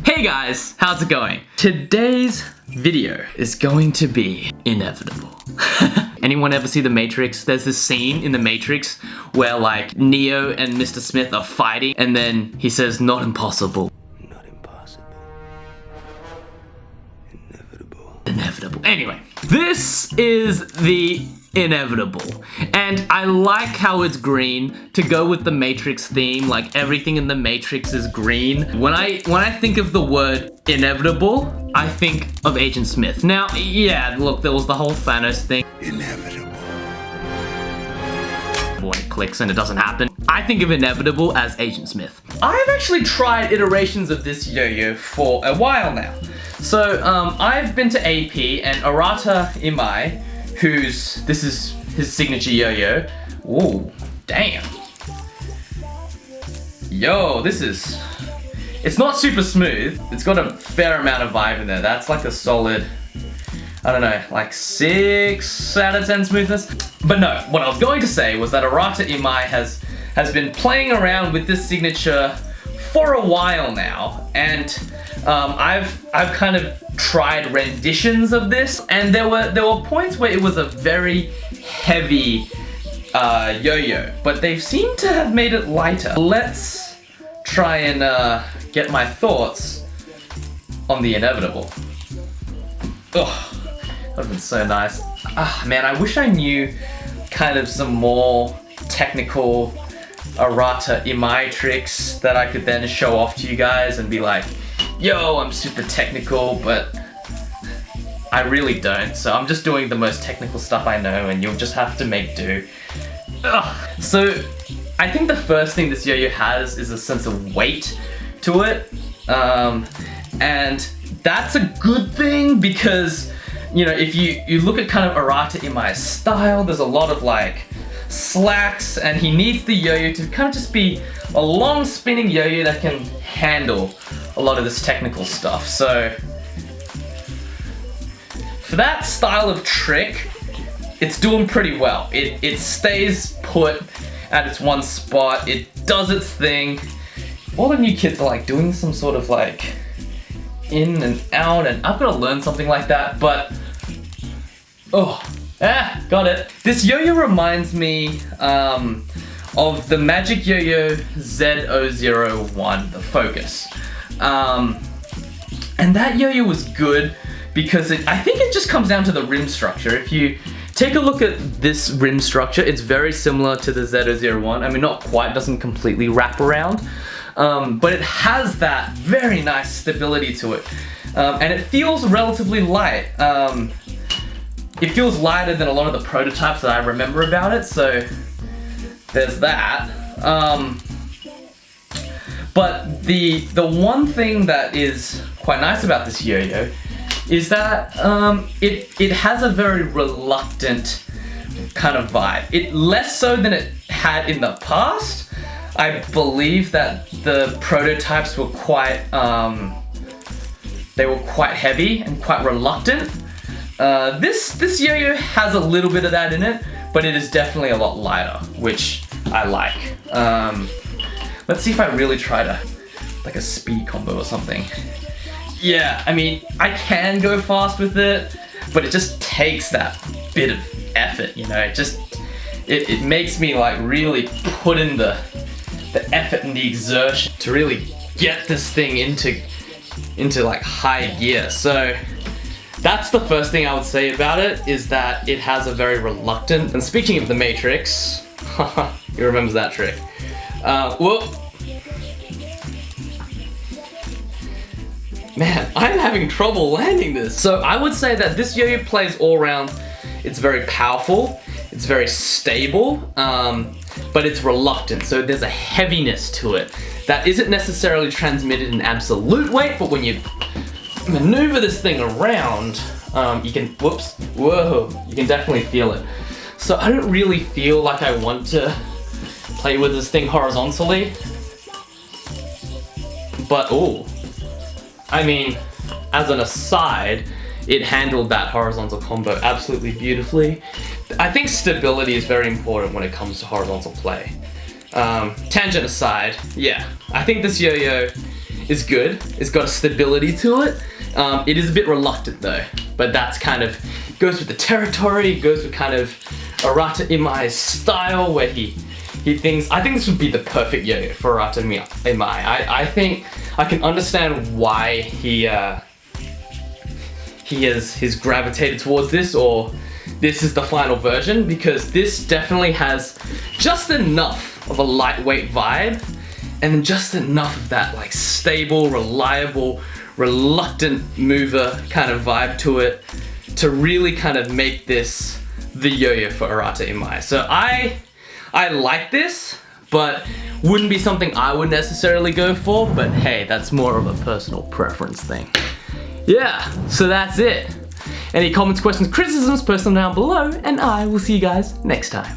Hey guys, how's it going? Today's video is going to be inevitable. Anyone ever see The Matrix? There's this scene in The Matrix where like Neo and Mr. Smith are fighting and then he says, not impossible. Not impossible. Inevitable. Inevitable. Anyway, this is the inevitable. And I like how it's green to go with the Matrix theme, like everything in the Matrix is green. When I think of the word inevitable, I think of Agent Smith. Now, yeah, look, there was the whole Thanos thing. Inevitable. When it clicks and it doesn't happen. I think of inevitable as Agent Smith. I've actually tried iterations of this yo-yo for a while now. So, I've been to AP and Arata Imai, this is his signature yo-yo. Whoa, damn. Yo, it's not super smooth. It's got a fair amount of vibe in there. That's like a solid, I don't know, like 6 out of 10 smoothness. But no, what I was going to say was that Arata Imai has been playing around with this signature for a while now, and I've kind of tried renditions of this, and there were points where it was a very heavy yo-yo, but they seem to have made it lighter. Let's try and get my thoughts on the inevitable. Oh, that would have been so nice. Ah, man, I wish I knew kind of some more technical Arata Imai tricks that I could then show off to you guys and be like, yo, I'm super technical, but I really don't, so I'm just doing the most technical stuff I know and you'll just have to make do. Ugh. So, I think the first thing this yo-yo has is a sense of weight to it, and that's a good thing because, you know, if you look at kind of Arata Imai's style, there's a lot of like slacks, and he needs the yo-yo to kind of just be a long spinning yo-yo that can handle a lot of this technical stuff. So for that style of trick, it's doing pretty well. It stays put at its one spot, it does its thing. All the new kids are like doing some sort of like in and out, and I've got to learn something like that, but got it. This yo-yo reminds me of the Magic Yo-Yo Z001, the Focus. And that yo-yo was good because I think it just comes down to the rim structure. If you take a look at this rim structure, it's very similar to the Z001. I mean, not quite, doesn't completely wrap around, but it has that very nice stability to it. And it feels relatively light. It feels lighter than a lot of the prototypes that I remember about it, so there's that. But the one thing that is quite nice about this yo-yo is that it has a very reluctant kind of vibe. It less so than it had in the past. I believe that the prototypes were quite heavy and quite reluctant. This yo-yo has a little bit of that in it, but it is definitely a lot lighter, which I like. Let's see if I really try to, like a speed combo or something. Yeah, I mean, I can go fast with it, but it just takes that bit of effort, you know? It makes me like really put in the effort and the exertion to really get this thing into like high gear. So that's the first thing I would say about it, is that it has a very reluctant, and speaking of the Matrix, he remembers that trick. Whoa. Man, I'm having trouble landing this. So I would say that this yo-yo plays all around. It's very powerful, it's very stable, but it's reluctant, so there's a heaviness to it that isn't necessarily transmitted in absolute weight, but when you maneuver this thing around, you can, you can definitely feel it. So I don't really feel like I want to play with this thing horizontally, but I mean, as an aside, it handled that horizontal combo absolutely beautifully. I think stability is very important when it comes to horizontal play. Tangent aside, yeah, I think this yo-yo is good. It's got a stability to it. It is a bit reluctant though, but that's kind of, goes with the territory, goes with kind of Arata Imai's style where he thinks, I think this would be the perfect yo-yo for Arata Imai. I think I can understand why he's gravitated towards this, or this is the final version, because this definitely has just enough of a lightweight vibe and then just enough of that like stable, reliable, reluctant mover kind of vibe to it to really kind of make this the yo-yo for Arata Imai. So I like this, but wouldn't be something I would necessarily go for, but hey, that's more of a personal preference thing. Yeah, so that's it. Any comments, questions, criticisms, post them down below, and I will see you guys next time.